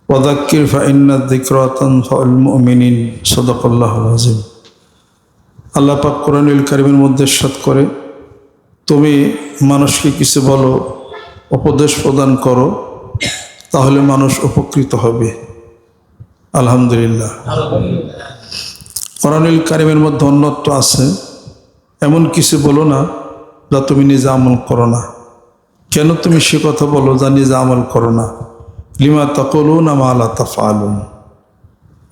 ওয়াযাক্কির ফাইন্না যিকরা তানফাউল মুমিনিন। সাদাকাল্লাহুল আযীম। আল্লাহ পাক কোরআনুল কারীমের মধ্যে ইরশাদ করে, তুমি মানুষকে কিছু বলো, উপদেশ প্রদান করো, তাহলে মানুষ উপকৃত হবে। আলহামদুলিল্লাহ। কোরআনুল কারীমের মধ্যে অন্যত্র আছে, এমন কিছু বলো না যা তুমি নিজে আমল করো না। কেন তুমি সে কথা বলো যা নিজে আমল করো না? লিমা তাকুলুনা মা লা তাফআলুন।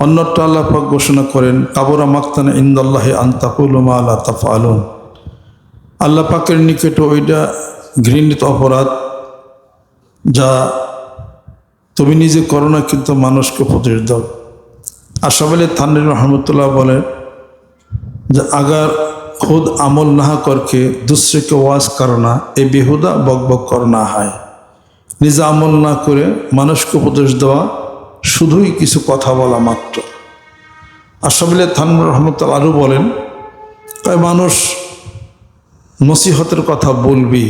অন্যত্র আল্লাহ পাক ঘোষণা করেন, কাবুরা মাকতান ইনদাল্লাহি আন তাকুলু মা লা তাফআলুন। আল্লাহ পাকের নিকটে ওইটা ঘৃণিত অপরাধ যা তুমি নিজে করো না কিন্তু মানুষকে উপদেশ দাও। আশরাফ আলী থানভী রহমতুল্লাহ বলেন যে अगर खुद अमल ना करके दूसरे के वाज करना ये बेहुदा बक बक करना है। নিজে আমল না করে মানুষকে উপদেশ দেওয়া শুধুই কিছু কথা বলা মাত্র। আশরাফ আলী থানভী রহমতুল্লাহ আরও বলেন, তাই মানুষ নসিহতের কথা বলবি,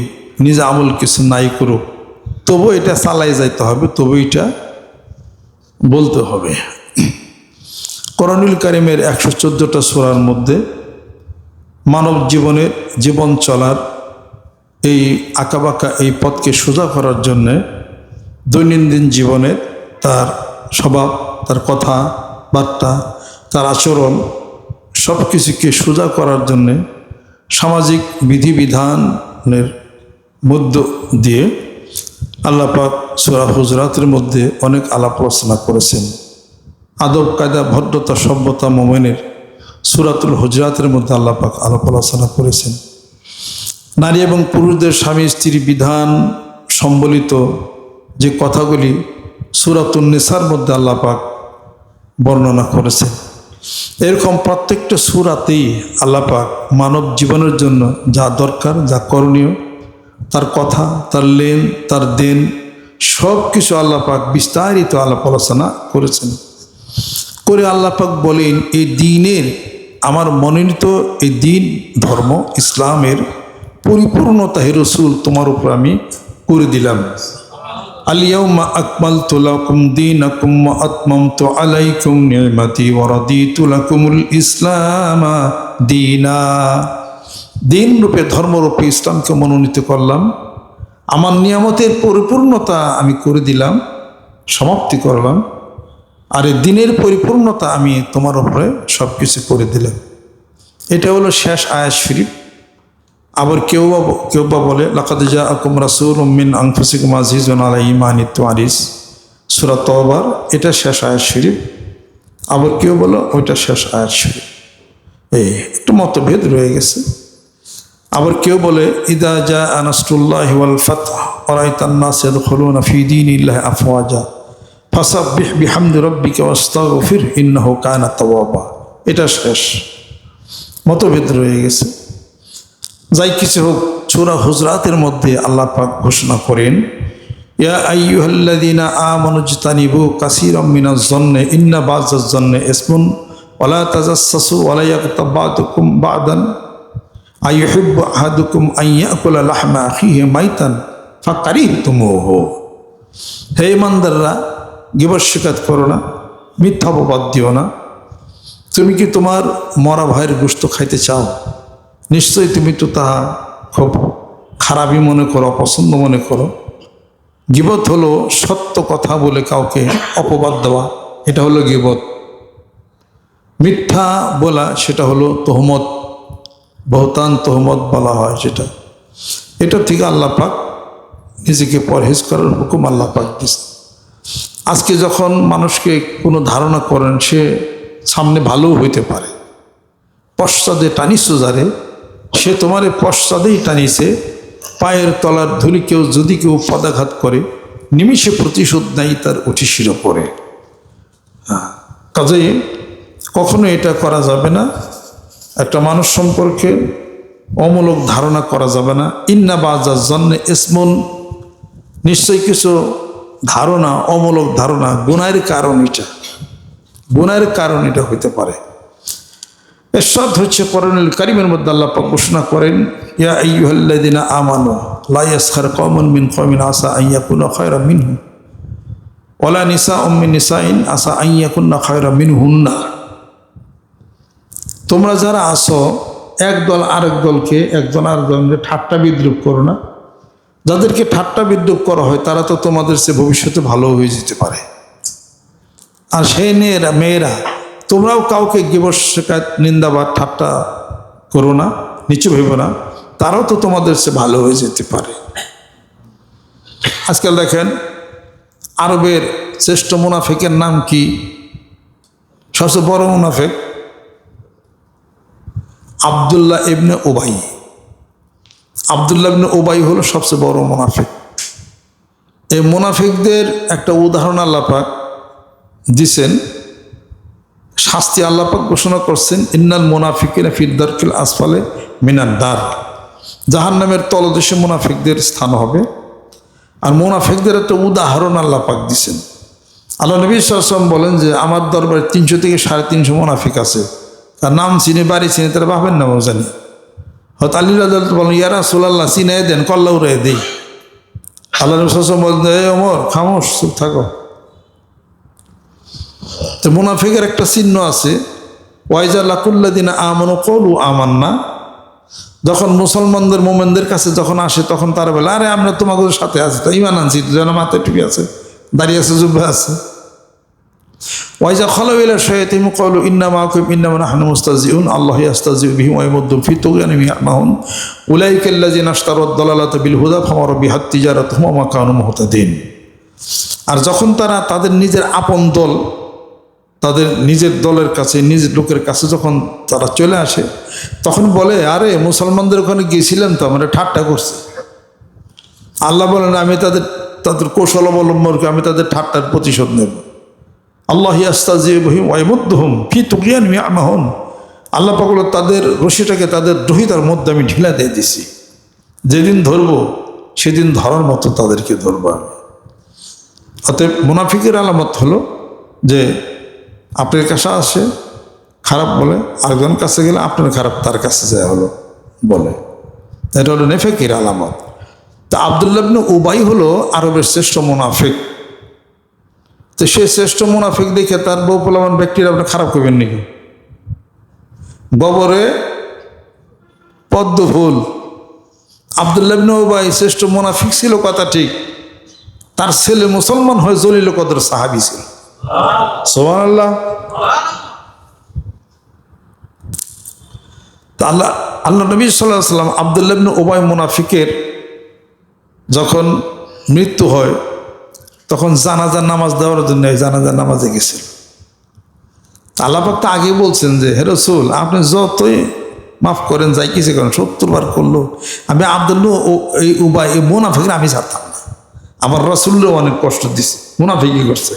নিজে আমল কিছু নাই করুক, তবু এটা চালাই যাইতে হবে, তবু এটা বলতে হবে। কোরআনুল কারীমের 114টা সূরার মধ্যে মানব জীবনের জীবন চলার এই আঁকাবাঁকা এই পথকে সোজা করার জন্যে দৈনন্দিন জীবনে তার স্বভাব, তার কথাবার্তা, তার আচরণ সব কিছুকে সোজা করার জন্যে সামাজিক বিধিবিধানের মধ্য দিয়ে আল্লাহ পাক সূরা হুজরাতের মধ্যে অনেক আলাপ আলোচনা করেছেন। আদব কায়দা ভদ্রতা সভ্যতা মোমেনের সূরাতুল হুজরাতের মধ্যে আল্লাহ পাক আলাপ আলোচনা করেছেন। নারী এবং পুরুষদের স্বামী স্ত্রী বিধান সম্বলিত যে কথাগুলি সূরাতুন নিসার মধ্যে আল্লাহ পাক বর্ণনা করেছেন। এরকম প্রত্যেকটা সূরাতেই আল্লাহ পাক মানব জীবনের জন্য যা দরকার, যা করণীয়, তার কথা, তার লেন, তার দেন সব কিছু আল্লাহ পাক বিস্তারিত আলাপ আলোচনা করেছেন। করে আল্লাহ পাক বলেন, এই দ্বীনের আমার মনোনীত এই দ্বীন ধর্ম ইসলামের পরিপূর্ণতা হে রাসূল তোমার উপর আমি করে দিলাম। আল-ইয়াওমা আকমালতু লাকুম দীনাকুম ওয়া আতমামতু আলাইকুম নি'মাতি ওয়া রাদিতু লাকুমুল ইসলামা দীনা। দিন রূপে ধর্মরূপে ইসলামকে মনোনীত করলাম, আমার নিয়ামতের পরিপূর্ণতা আমি করে দিলাম, সমাপ্তি করলাম, আর এই দিনের পরিপূর্ণতা আমি তোমার উপরে সব কিছু করে দিলাম। এটা হলো শেষ আয়াত শরীফ। আবার কেউ বা বলে লাকাদ জাআকুম রাসূলুম মিন আনফুসিকুম আজিজুন আলাইহি মা আনিতুম হারিস, সূরা তাওবার এটা শেষ আয়াত শরীফ। আবার কেউ বলে ওইটা শেষ আয়াত শরীফ। এই একটু মতভেদ রয়ে গেছে। আবার কেউ বলে ইদা জাআ নাসরুল্লাহি ওয়াল ফাতহ ওয়া রাআইতান নাস ইয়াদখুলুনা ফি দীনিল্লাহি আফওয়াজা ফাসাব্বিহ বিহামদি রাব্বিকা ওয়াস্তাগফির ইন্নাহু কানা তাওয়াবা। এটা শেষ। মতভেদ রয়ে গেছে। যাই কিছু হোক, সূরা হুজরাতের মধ্যে আল্লাহ পাক ঘোষণা করেন, ইয়া আইয়ুহাল্লাযীনা আমানু ইজতানিবু কাসীরাম মিনাজ যন্নি ইন্না বাযাজ যন্নি ইসমুন ওয়া লা তাজাসসু ওয়া লা ইয়াগতাব বা'দুকুম বা'দান আইয়ুহিব্বু আহাদুকুম আন ইয়াকুলা লাহমা আখিহি মাইতান ফাকারিহতুমুহু। হে ইমানদাররা, গীবত শিকায়ত করো না, মিথ্যা অপবাদ দিও না। তুমি কি তোমার মরা ভাইয়ের গোশত খাইতে চাও? নিশ্চয়ই তুমি তো তাহা খুব খারাপই মনে করো, অপছন্দ মনে করো। গীবত হলো সত্য কথা বলে কাউকে অপবাদ দেওয়া, এটা হলো গীবত। মিথ্যা বলা সেটা হলো তহমত, বহতান তহমত বলা হয় যেটা। এটা থেকে আল্লাহ পাক নিজেকে পরহেজ করার হুকুম আল্লাহ পাক দিয়েছে। আজকে যখন মানুষকে কোনো ধারণা করেন, সে সামনে ভালোও হইতে পারে। পশ্চাদে টানিস যারে, সে তোমার পশ্চাদেই টানিছে। পায়ের তলার ধুলি যদি কেউ পদাঘাত করে, নিমিষে প্রতিশোধ নেয় তার অঠিশির পরে। কাজেই কখনো এটা করা যাবে না। একটা মানুষ সম্পর্কে অমূলক ধারণা করা যাবে না। ইন্না বাযাজ যন্নি ইসমুন, নিশ্চয়ই কিছু ধারণা, অমূলক ধারণা গুনাহের কারণ, এটা গুনাহের কারণ এটা হইতে পারে। এরশাদ হচ্ছে কোরআনুল কারীমের মধ্যে আল্লাহ পাক ঘোষণা করেন, ইয়া আইয়ুহাল্লাযীনা আমানু লা ইয়াসখার কওমুন মিন কওমিন আসা আন ইয়াকুনু খায়রাম মিনহুম ওয়ালা নিসা মিন নিসাইন আসা আন ইয়াকুন্না খায়রা মিনহুন্না। তোমরা যারা আসো একদল আরেক দলকে, একজন আরেকজনকে ঠাট্টা বিদ্রুপ করো না। যাদেরকে ঠাট্টা বিদ্রুপ করা হয় তারা তো তোমাদের চেয়ে ভবিষ্যতে ভালো হয়ে যেতে পারে। আর সেই মেয়েরা তোমরাও কাউকে গিবস শেখায়ত নিন্দা বা ঠাট্টা করো না, নিচু ভেবো না, তারাও তো তোমাদের চেয়ে ভালো হয়ে যেতে পারে। আজকাল দেখেন আরবের শ্রেষ্ঠ মুনাফিকের নাম কি? সবচেয়ে বড় মুনাফিক আব্দুল্লাহ ইবনে উবাই। আব্দুল্লাহ ইবনে উবাই হলো সবচেয়ে বড় মুনাফিক। এই মুনাফিকদের একটা উদাহরণ আল্লাহ পাক দিছেন, শাস্তি আল্লাহ পাক ঘোষণা করছেন, ইন্নাল মুনাফিকিনা ফি দারকিল আসফালে মিনান নার। জাহান্নামের তলদেশে মুনাফিকদের স্থান হবে। আর মুনাফিকদের একটা উদাহরণ আল্লাহ পাক দিছেন। আল্লাহ নবী সাল্লাল্লাহু আলাইহি ওয়াসাল্লাম বলেন যে আমার দরবারে 300 থেকে 350 মুনাফিক আছে, তার নাম চিনি, বাড়ি চিনি, তারা ভাবেন না জানি। হয়তো আলী রাদিয়াল্লাহু বলেন, ইয়া রাসূলুল্লাহ চিনাই দেন, কল্লা উড়াই দেই। আল্লাহ নবী সাল্লাল্লাহু আলাইহি ওয়াসাল্লাম বলেন, এই ওমর খামোশ, চুপ থাকো। তো মুনাফিকের একটা চিহ্ন আছে, ওয়াইজা লাকুল্লাযিনা আমানু ক্বালু আমান্না। যখন মুসলমানদের মোমেনদের কাছে যখন আসে তখন তারা বলে, আরে আমরা তোমাদের সাথে আছি, তো ঈমান আনছি, যেন মাথায় টুপি আছে, দাঁড়িয়ে আছে, জুব্বা আছে। ওয়াইজা খালাউ ইলা শায়াতিন ক্বালু ইন্না মাআকুম ইন্নামা নাহনু মুস্তাহজিউন আল্লাহু ইস্তাহজিউ বিহিম ওয়া ইয়ামুদ্দুহুম ফি তুগয়ানিহিম ইয়ামাহুন উলাইকাল্লাযিনা ইশতারাদ দালালাতা বিল হুদা ফামা বিহাত তিজারাতুহুম ওয়া মা কানু মুহতাদিন। আর যখন তারা তাদের নিজের আপন দল, তাদের নিজের দলের কাছে, নিজের লোকের কাছে যখন তারা চলে আসে তখন বলে, আরে মুসলমানদের ওখানে গিয়েছিলাম তো, আমরা ঠাট্টা করছি। আল্লাহ বলেন, আমি তাদের কৌশল অবলম্বন করে আমি তাদের ঠাট্টার প্রতিশোধ নেব। আল্লাহ ইস্তাহজিউ বিহিম ওয়া ইয়ামুদ্দুহুম ফি তুগয়ানিহিম ইয়ামাহুন। আল্লাহ পাক বলেন, তাদের রশিটাকে তাদের দ্রোহিতার মধ্যে আমি ঢিলা দিয়ে দিছি। যেদিন ধরবো সেদিন ধরার মতো তাদেরকে ধরবো আমি। অতএব মুনাফিকের আলামত হলো যে আপনার কাছে আসে খারাপ বলে, আরেকজন কাছে গেলে আপনার খারাপ তার কাছে যায় হলো বলে, এটা হলো নেফেকের আলামত। তা আব্দুল্লাহ ইবনে উবাই হলো আরবের শ্রেষ্ঠ মুনাফিক। তো সে শ্রেষ্ঠ মুনাফিক দেখে তার বউ পোলামান ব্যক্তিরা আপনি খারাপ করবেন নাকি? গোবরে পদ্ম ফুল। আব্দুল্লাহ ইবনে উবাই শ্রেষ্ঠ মুনাফিক ছিল কথা ঠিক, তার ছেলে মুসলমান হয়ে জলিল কদর সাহাবী ছিল। সুবহানাল্লাহ। আল্লাহ নবী সাল্লাল্লাহু আলাইহি ওয়াসাল্লাম আব্দুল্লাহ ইবনে উবাই মুনাফিকের যখন মৃত্যু হয় তখন জানাজার নামাজ দেওয়ার জন্য জানাজার নামাজে গেছিল। আল্লাহ পাক তো আগে বলছেন যে, হে রাসূল, আপনি যতই মাফ করেন, যাই কিছু করেন, 70 বার করলো আমি আব্দুল্লাহ এই উবাই এই মুনাফিকের আমি ছাড়তাম না। আমার রাসূলও অনেক কষ্ট দিছে, মুনাফিকি করছে,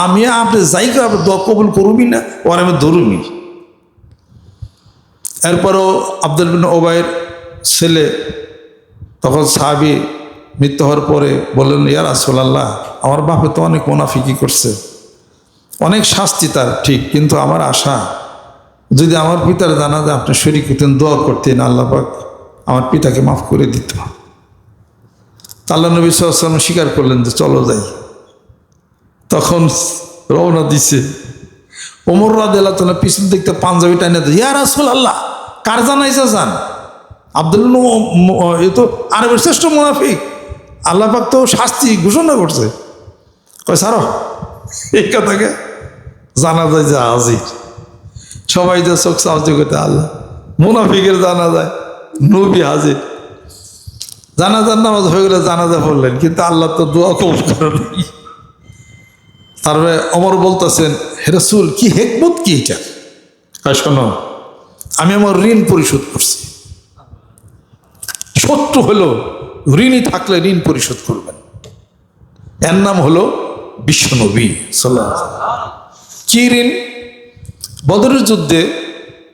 আমি আপনি যাই করে আপনি দোয়া কবুল করবি না, ওর আমি ধরুমি। এরপরও আব্দুল্লাহ ইবনে উবাইয়ের ছেলে তখন সাহাবী মৃত্যু হওয়ার পরে বললেন, ইয়া রাসূলুল্লাহ, আমার বাপে তো অনেক মুনাফিকি করছে, অনেক শাস্তি তার ঠিক, কিন্তু আমার আশা যদি আমার পিতার জানাজা আপনি শরীক হতেন, দোয়া করতেন, আল্লাহ পাক আমার পিতাকে মাফ করে দিত। আল্লাহ নবী সাল্লাল্লাহু আলাইহি ওয়াসাল্লাম স্বীকার করলেন যে চলো যাই। তখন রওনা দিছে। ওমর রাদিয়াল্লাহু তাআলা পিছন দেখতে পাঞ্জাবি টাইনা দেয়, ইয়া রাসূলুল্লাহ, কার জানাইজা যান? আব্দুল্লাহ এ তো আরবের শ্রেষ্ঠ মুনাফিক, আল্লাহ পাক তো শাস্তি ঘোষণা করছে। কয় সারো এই কথাকে, জানা যায় যে হাজির। সবাই যে চোখ সাহায্য করতে, আল্লাহ মুনাফিকের জানা যায়, নবী হাজির। জানাজার নামাজ হয়ে গেলে জানাজা পড়লেন, কিন্তু আল্লাহ তো দোয়া কবুল করেন। তারপরে ওমর বলতেছেন, হে রাসূল, কি হিকমত কি এটা? শোনো, আমি আমার ঋণ পরিশোধ করছি। শত্রু হলো ঋণই থাকলে ঋণ পরিশোধ করবেন। এর নাম হলো বিশ্বনবী সাল্লাল্লাহু আলাইহি ওয়াসাল্লাম। কি ঋণ? বদরের যুদ্ধে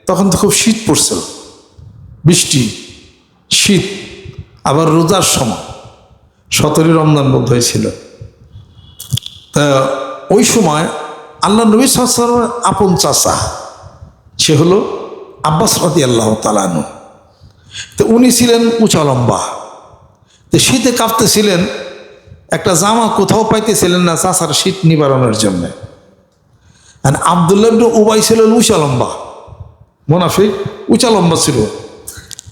তখন তো খুব শীত পড়ছিল, বৃষ্টি, শীত, আবার রোজার সময়, 17 রমজান বোধ হয়েছিল। তা ওই সময় আল্লাহ নবী সাল্লাল্লাহু আলাইহি ওয়াসাল্লামের আপন চাচা, সে হলো আব্বাস রাদিয়াল্লাহু তাআলা আনহু। তো উনি ছিলেন উঁচা লম্বা, তো শীতে কাঁপতেছিলেন। একটা জামা কোথাও পাইতেছিলেন না চাচার শীত নিবারণের জন্য। আর আব্দুল্লাহ ইবনে উবাই ছিল উঁচা লম্বা, মুনাফিক উঁচা লম্বা ছিল।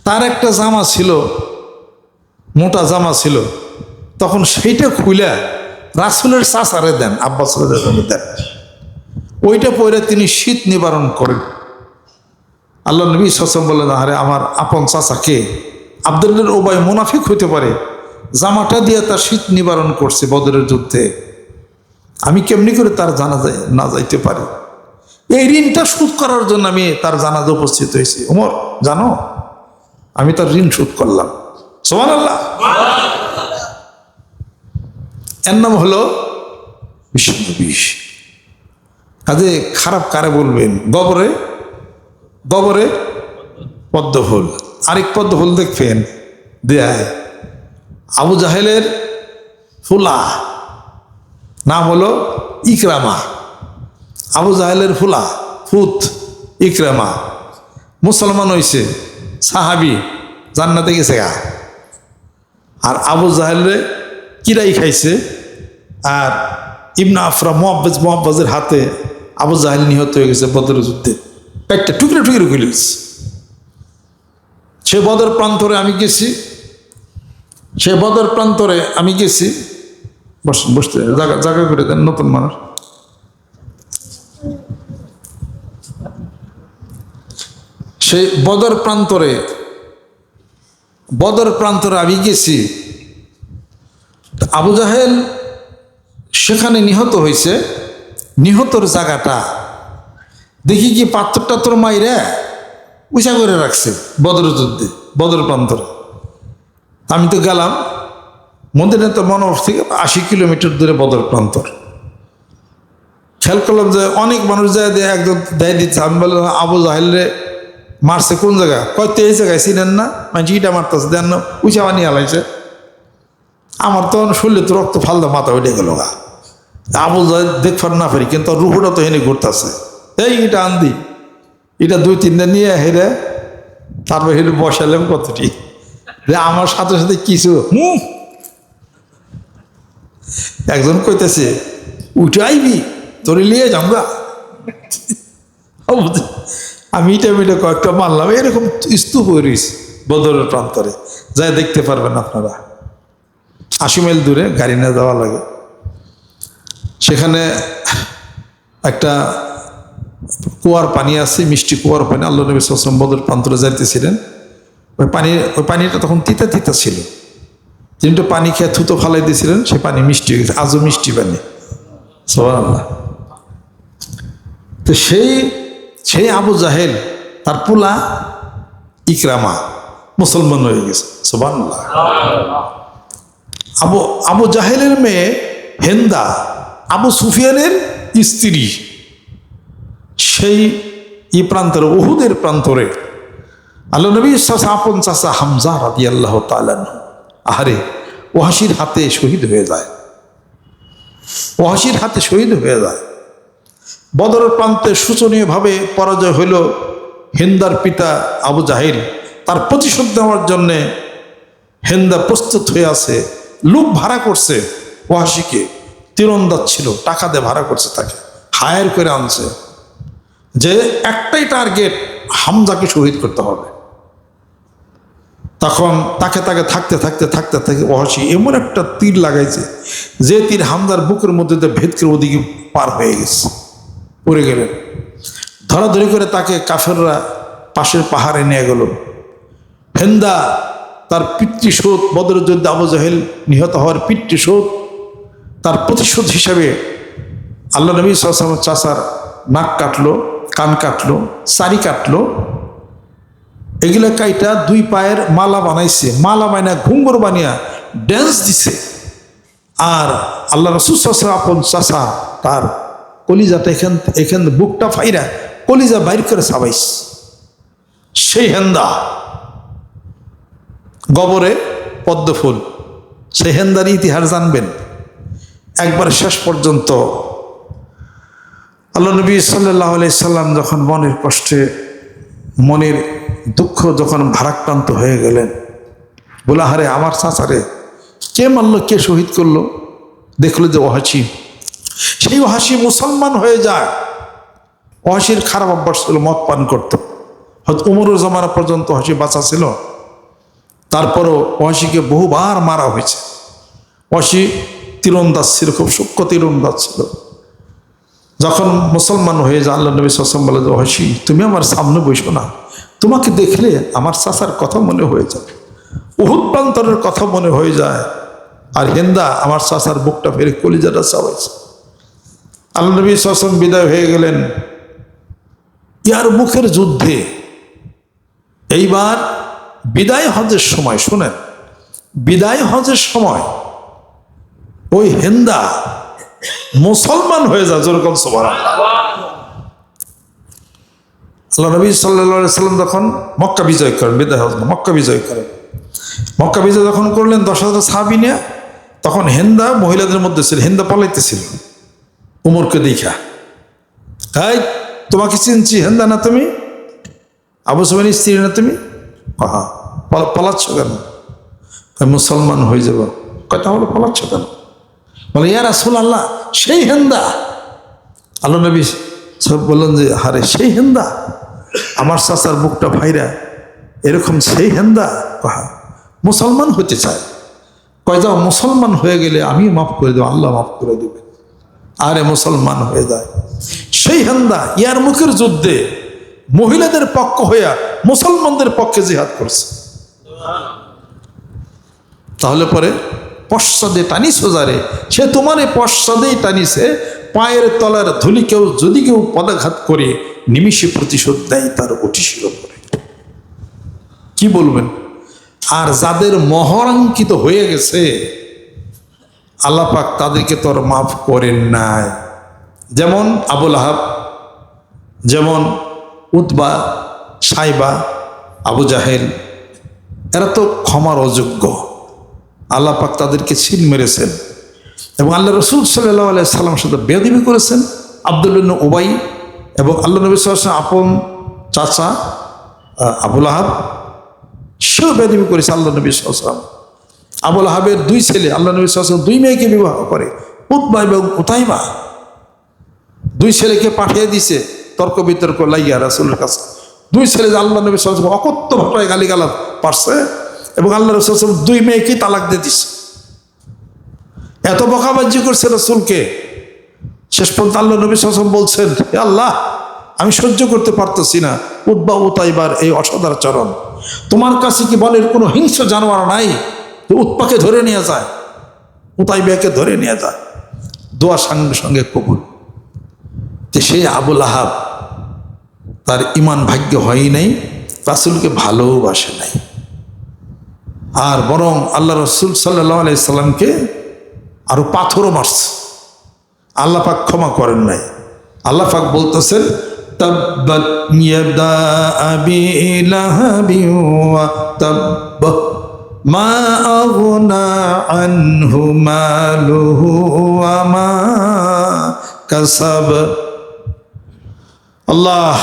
তার একটা জামা ছিল, মোটা জামা ছিল, তখন সেইটা খুলে রাসূলের চাচারে দেন, আব্বাস রাদিয়াল্লাহু দেন। ওইটা পরে তিনি শীত নিবারণ করেন। আল্লাহ নবী সাল্লাল্লাহু আলাইহি ওয়াসাল্লাম বললেন, আরে আমার আপন চাচাকে, আব্দুল্লাহ ইবনে উবাই মুনাফিক হইতে পারে, জামাটা দিয়ে তার শীত নিবারণ করছে বদরের যুদ্ধে, আমি কেমনি করে তার জানাজায় না যাইতে পারি? এই ঋণটা শোধ করার জন্য আমি তার জানাজা উপস্থিত হয়েছি। ওমর জানো, আমি তার ঋণ শোধ করলাম। সুবহানাল্লাহ। এর নাম হলো বিশ্বনবী। কাজে খারাপ কারে বলবেন? গবরে গবরে পদ্ম ফুল। আরেক পদ্ম ফুল দেখবেন দেয় আবু জাহেলের ফুলা, নাম হলো ইকরামা। আবু জাহেলের ফুলা ফুত ইকরামা মুসলমান হয়েছে, সাহাবি, জান্নাতে গেছে গা। আর আবু জাহেলরে কিরাই খাইছে। আর ইবনে আফরা মুআব্বাজের হাতে আবু জাহেল নিহত হয়ে গেছে বদরের যুদ্ধে, পেটটা টুকরে টুকরে খুলে গেছে। সে বদর প্রান্তরে আমি গেছি, সে বদর প্রান্তরে আমি গেছি। বসতে জায়গা জায়গা করে দেন, নতুন মানুষ। সেই বদর প্রান্তরে আমি গেছি। আবু জাহেল সেখানে নিহত হয়েছে। নিহতর জায়গাটা দেখি কি পাথর টাথর মাইরে উঁচা করে রাখছে বদর যুদ্ধে, বদর প্রান্তরে। আমি তো গেলাম, মদিনা তো মনোহর থেকে 80 কিলোমিটার দূরে বদর প্রান্তর। খেয়াল করলাম যে অনেক মানুষ যায় দিয়ে একজন দেয় দিচ্ছে। আমি বললাম, আবু জাহেলরে মারছে কোন জায়গা? কয়তো এই জায়গায় চিনেন না? মানে ইটা মারতেছে, দেন না উঁচা বানিয়ে হালাইছে। আমার তো শরীরে তো রক্ত ফালদা মাথা উঠে গেল গা। আবু জাহেল দেখবার না পারি, কিন্তু রুহুটা তো হেনে ঘুরতেছে। এই এটা আন্দি, এটা 2-3 নিয়ে হেরে তারপর হেরে বসালাম কতটি। আমার সাথে সাথে কিছু একজন কইতেছে, উঠে আইবি তোরে লিয়ে যামগা। আমি এটা মিলে কয়েকটা মারলাম। এরকম স্তূপ হয়ে রয়েছে বদরের প্রান্তরে, যাই দেখতে পারবেন আপনারা। 80 মাইল দূরে গাড়ি নিয়ে যাওয়া লাগে। সেখানে একটা কুয়ার পানি আছে, মিষ্টি কুয়ার পানি। আল্লাহ নবী সাল্লাল্লাহু আলাইহি ওয়াসাল্লাম বদর প্রান্তরে যাইতেছিলেন। ওই পানিটা তখন তিতা তিতা ছিল। তিনি তো পানি খেয়ে থুতো ফালাই দিয়েছিলেন, সে পানি মিষ্টি হয়ে গেছে, আজও মিষ্টি পানি। সুবহানাল্লাহ। তো সেই আবু জাহেল তার পোলা ইকরামা মুসলমান হয়ে গেছে। সুবহানাল্লাহ। আবু জাহেলের মেয়ে হেন্দা আবু সুফিয়ানের স্ত্রী। সেই প্রান্তরে, উহুদের প্রান্তরে আল্লাহ নবী আপন চাচা হামজা রাদিয়াল্লাহু তাআলা আহারে ওয়াহশীর হাতে শহীদ হয়ে যায়। ওয়াহশীর হাতে শহীদ হয়ে যায়। বদরের প্রান্তে শোচনীয়ভাবে পরাজয় হইল হিন্দার পিতা আবু জাহেল। তার প্রতিশোধ নেওয়ার জন্যে হিন্দা প্রস্তুত হয়ে আছে। লোক ভাড়া করছে ওয়াহশীকে, তীরন্দাজ ছিল, টাকা দিয়ে ভাড়া করছে, তাকে হায়ার করে আনছে যে একটাই টার্গেট, হামজাকে শহীদ করতে হবে। তখন তাকে থাকতে থাকতে ওয়াহশী এমন একটা তীর লাগাইছে যে তীর হামজার বুকের মধ্যে ভেদ করে ওদিকে পার হয়ে গেছে, পড়ে গেলেন। ধরাধরি করে তাকে কাফেররা পাশের পাহাড়ে নিয়ে গেল। হেন্দা তার পিতৃশোধ, বদরের যুদ্ধে আবু জাহেল নিহত হওয়ার পিতৃশোধ, তার প্রতিশোধ হিসাবে আল্লাহ নবী সাল্লাল্লাহু আলাইহি ওয়াসাল্লাম চাচার নাক কাটলো, কান কাটলো, সারি কাটলো। এগুলা কাইটা 2 পায়ের মালা বানাইছে, মালা বানায় ঘুঙ্গুর বানিয়া ড্যান্স দিছে। আর আল্লাহ রাসূল সাল্লাল্লাহু আলাইহি ওয়াসাল্লাম আপন চাচা তার কলিজাটা এখান বুকটা ফাইরা কলিজা বাইর করে সাবাইস। সেই হেন্দা গবরে পদ্মফুল, সেই হেন্দার ইতিহাস জানবেন। একবার শেষ পর্যন্ত আল্লাহ নবী সাল্লাল্লাহু আলাইহি সাল্লাম যখন মনের কষ্টে, মনের দুঃখ যখন ভারাক্রান্ত হয়ে গেলেন, বলে হারে আমার চাচারে কে মারল, কে শহীদ করলো? দেখলো যে ওহাসি, সেই ওহাসি মুসলমান হয়ে যায়। ওহাসির খারাপ অভ্যাস ছিল, মদ পান করত। হয়তো উমরের জামানা পর্যন্ত ওহাসি বাঁচা ছিল, তারপরও ওহাসিকে বহুবার মারা হয়েছে। ওহাসি তীরন্দাজ ছিল, খুব সূক্ষ্ম তীরন্দাজ ছিল। যখন মুসলমান হয়ে যায়, আল্লাহ নবী সাল্লাল্লাহু আলাইহি ওয়াসাল্লাম বলে, ওহাসি তুমি আমার সামনে বসো না, তোমাকে দেখলে আমার চাচার কথা মনে হয়ে যায়, উহুদ প্রান্তরের কথা মনে হয়ে যায়। আর হিন্দা আমার চাচার বুকটা ফেরে কলিজাটা চাওয়াইছে। আল্লাহ নবী সাল্লাল্লাহু আলাইহি ওয়াসাল্লাম বিদায় হয়ে গেলেন ইয়ার মুখের যুদ্ধে। এইবার বিদায় হজের সময়, শুনেন, বিদায় হজের সময় ওই হিন্দা মুসলমান হয়ে যায়। যেরকম সুবহানাল্লাহ। আল্লাহ নবী সাল্লাল্লাহু আলাইহি ওয়াসাল্লাম যখন মক্কা বিজয় করেন, বিদায় হজ না, মক্কা বিজয় করেন, মক্কা বিজয় যখন করলেন 10,000 সাহাবী নিয়ে, তখন হিন্দা মহিলাদের মধ্যে ছিল, হিন্দা পালাইতেছিল উমরকে দেখা। এই তোমাকে চিনছি, হিন্দা না তুমি? আবু সুফিয়ানের স্ত্রী না তুমি? হ্যাঁ। পালাচ্ছ কেন? মুসলমান হয়ে যাব। কয়টা হলো পালাচ্ছ কেন? বলে ইয়া রাসূলুল্লাহ, সেই হিন্দা। আল্লাহ নবী সব বললেন যে হারে সেই হিন্দা, আমার চাচার বুকটা ভাইরা এরকম সেই হিন্দা মুসলমান হতে চায়। কয় যাও, মুসলমান হয়ে গেলে আমি মাফ করে দেবো, আল্লাহ মাফ করে দেবে। আরে মুসলমান হয়ে যায়। সেই হিন্দা ইয়ার মুখের যুদ্ধে মহিলাদের পক্ষ হইয়া মুসলমানদের পক্ষে জিহাদ করছে। তাহলে পরে পশ্চাদে টানি সোজারে, সে তোমার পশ্চাদেই টানিছে, পায়ের তলার ধুলি কেউ যদি কেউ পদাঘাত করে নিমিষে প্রতিশোধ দেয় তার অটিশির উপরে। কি বলবেন? আর যাদের মহরাঙ্কিত হয়ে গেছে আল্লাহ পাক তাদেরকে তো আর মাফ করেন নাই। যেমন আবুল আহাব, যেমন উতবা, সাইবা, আবু জাহেল, এরা তো ক্ষমার অযোগ্য। আল্লাহ পাক তাদেরকে ছিল মেরেছেন এবং আল্লাহ রসুল সাল্লাল্লাহু আলাইহি সাল্লামের সাথে বেয়াদবি করেছেন। আব্দুল্লাহ ইবনে উবাই এবং আল্লাহ নবী সাল্লাল্লাহু আলাইহি ওয়াসাল্লাম আপন চাচা আবুল আহাব, সেও বেয়াদবি করেছে আল্লাহ নবী সাল্লাল্লাহু আলাইহি ওয়াসাল্লাম। আবুল আহাবের 2 ছেলে, আল্লাহ নবী সাল্লাল্লাহু আলাইহি ওয়াসাল্লাম 2 মেয়েকে বিবাহ করে, উতবা এবং উতাইবা। 2 ছেলেকে পাঠিয়ে দিছে তর্ক বিতর্ক লাইয়া রাসূলের কাছে। 2 ছেলে আল্লাহ নবী সাল্লাল্লাহু আলাইহি ওয়াসাল্লাম অকথ্য ভাষায় গালিগালাজ পারছে এবং আল্লাহ রাসূল সাল্লাল্লাহু আলাইহি ওয়াসাল্লাম 2 মেয়েকে তালাক দিয়ে দিছে। এত বকাবাজি করছে রাসূলকে, শেষ পর্যন্ত আল্লাহ নবী সাল্লাল্লাহু আলাইহি ওয়াসাল্লাম বলছেন, হে আল্লাহ, আমি সহ্য করতে পারতেছি না উতবা উতাইবার এই অসদাচরণ। তোমার কাছে কি বলের কোনো হিংস্র জানোয়ার নাই? উতবাকে ধরে নিয়ে যায়, উতাইবাকে ধরে নিয়ে যায়। দোয়া সঙ্গে সঙ্গে কবুল। যে সেই আবুল আহাব, তার ইমান ভাগ্য হয় নাই, রাসূলকে ভালোবাসে নাই, আর বরং আল্লাহ রসুল সাল্লাল্লাহু আলাইহি সাল্লামকে আরো পাথরও মারছে। আল্লাহ পাক ক্ষমা করেন নাই। আল্লাহ পাক বলতেছেন, তাব্বাত ইয়াদা আবি লাহাবি ওয়া তাব্ব মা আগনা আনহু মালুহু ওয়া মা কাসাব। আল্লাহ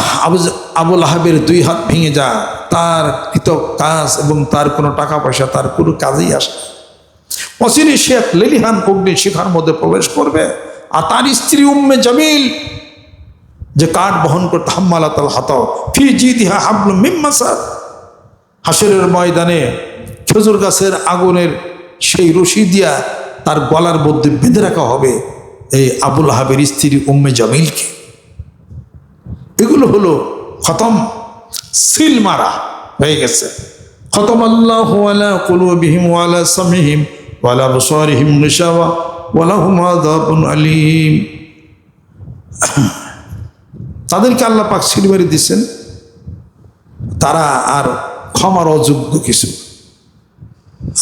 আবুল আহাবের 2 হাত ভেঙে যা, তার কৃত কাজ এবং তার কোনো টাকা পয়সা তার কোনো কাজেই আসে। অচিরে সে এক লেলিহান অগ্নি শিখার মধ্যে প্রবেশ করবে। আর তার স্ত্রী উম্মে জামিল, যে কাঠ বহন করতে হাম্মালাতাল হাতাও ফি জিদিহা হাবলুম মিন মাসাদ, হাসরের ময়দানে খেজুর গাছের আগুনের সেই রশি দিয়া তার গলার মধ্যে বেঁধে রাখা হবে এই আবুল আহাবের স্ত্রী উম্মে জামিলকে। এগুলো হলো খতম, সিল মারা হয়ে গেছে। খতম আল্লাহু আলা কুলুবিহিম ওয়া আলা সামিহিম ওয়া আলা আবসারিহিম গিশাওয়া ওয়া লাহুম আযাবুন আলীম। তাদেরকে আল্লাহ পাক সিল মেরে দিয়েছেন, তারা আর ক্ষমার অযোগ্য কিছু।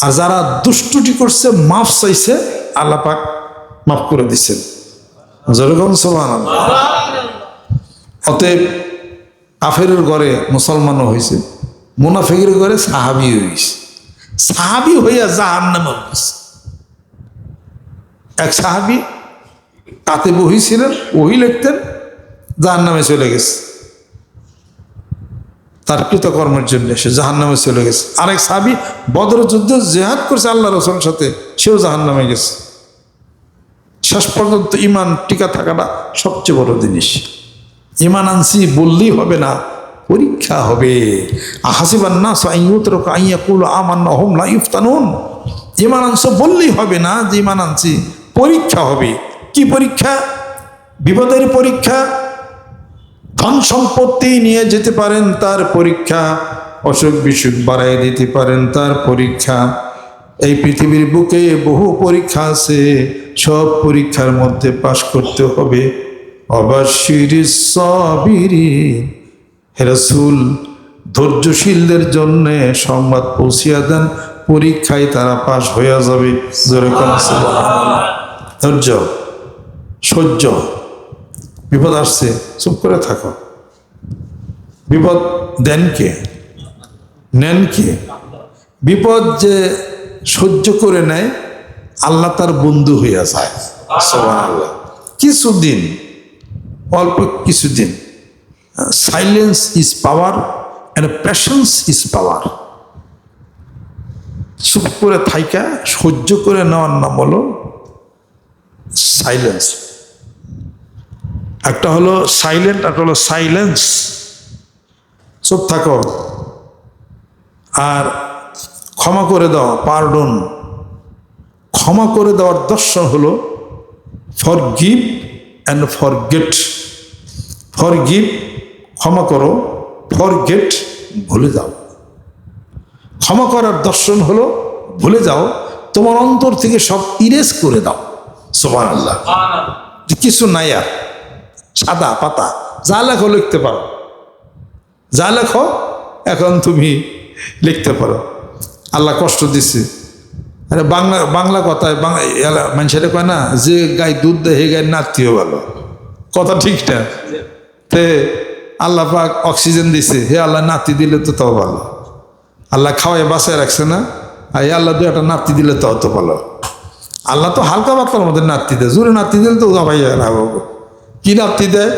আর যারা দুষ্টুটি করছে, মাফ চাইছে, আল্লাহ পাক মাফ করে দিচ্ছেন। যেরকম সুবহানাল্লাহ। অতএব কাফেরের ঘরে মুসলমানও হয়েছে, মুনাফিকের ঘরে সাহাবি হয়েছে। সাহাবি হইয়া জাহান্নামে হয়েছে। এক সাহাবি তাতে বহিছিলেন, ওহি লিখতেন, জাহান্নামে চলে গেছে। তার কৃতকর্মের জন্য সে জাহান্নামে চলে গেছে। আরেক সাহাবি বদর যুদ্ধে জিহাদ করছে আল্লাহ রাসূলের সাথে, সেও জাহান্নামে গেছে। শেষ পর্যন্ত ইমান টিকা থাকাটা সবচেয়ে বড় জিনিস। ইমান আনছি বললেই হবে না, পরীক্ষা হবে। আহাসিবান নাস আন ইউতরাকু আন ইয়াকুলু আমান্না ওয়া হুম লা ইফতানুন। ইমান আনছো বললেই হবে না যে ইমান আনছি, পরীক্ষা হবে। কি পরীক্ষা? বিপদের পরীক্ষা। ধন সম্পত্তি নিয়ে যেতে পারেন, তার পরীক্ষা। অসুখ বিসুখ বাড়াই দিতে পারেন, তার পরীক্ষা। এই পৃথিবীর বুকে বহু পরীক্ষা আছে, সব পরীক্ষার মধ্যে পাশ করতে হবে। অবাশিরিস সাবিরিন, হে রাসূল ধৈর্যশীলদের জন্য সংবাদ পৌঁছিয়া দেন, পরীক্ষায় তারা পাশ হয়ে যাবে। জোরে কোন সুবহানাল্লাহ। ধৈর্য, সহ্য। বিপদ আসছে, চুপ করে থাকো। বিপদ দেন কে? নেন কে? বিপদ যে সহ্য করে নেয়, আল্লাহ তার বন্ধু হইয়া যায়। সুবহানাল্লাহ। কিছুদিন, অল্প কিছুদিন। Silence is power and passions is power. চুপ করে থাইকা সহ্য করে নেওয়ার নাম হলো সাইলেন্স। একটা হলো সাইলেন্ট, একটা হলো সাইলেন্স। চুপ থাকো। আর ক্ষমা করে দাও, পার্ডন। ক্ষমা করে দেওয়ার দর্শন হলো ফরগিভ অ্যান্ড ফরগেট। ফরগিভ, ক্ষমা করো। ফরগেট, ভুলে যাও। ক্ষমা করার দর্শন হলো ভুলে যাও, তোমার অন্তর থেকে সব ইরেজ করে দাও। সুবহানাল্লাহ। কিছু নাই আর, সাদা পাতা, যা লেখো লিখতে পারো, যা লেখো এখন তুমি লিখতে পারো। আল্লাহ কষ্ট দিচ্ছে। আরে বাংলা কথায় মানুষেরা কয় না, যে গায়ে দুধ দেয় হে গায়ে নাতিও ভালো। কথা ঠিক না? তে আল্লাহ পাক অক্সিজেন দিছে, হে আল্লাহ নাতি দিলে তো তাও ভালো। আল্লাহ খাওয়াই বাসায় রাখছে না, আর আল্লাহ দু একটা নাতি দিলে তাও তো ভালো। আল্লাহ তো হালকা পাতলার মধ্যে নাতি দেয়, জোরে নাতি দিলে তো ভাই কি নাতি দেয়?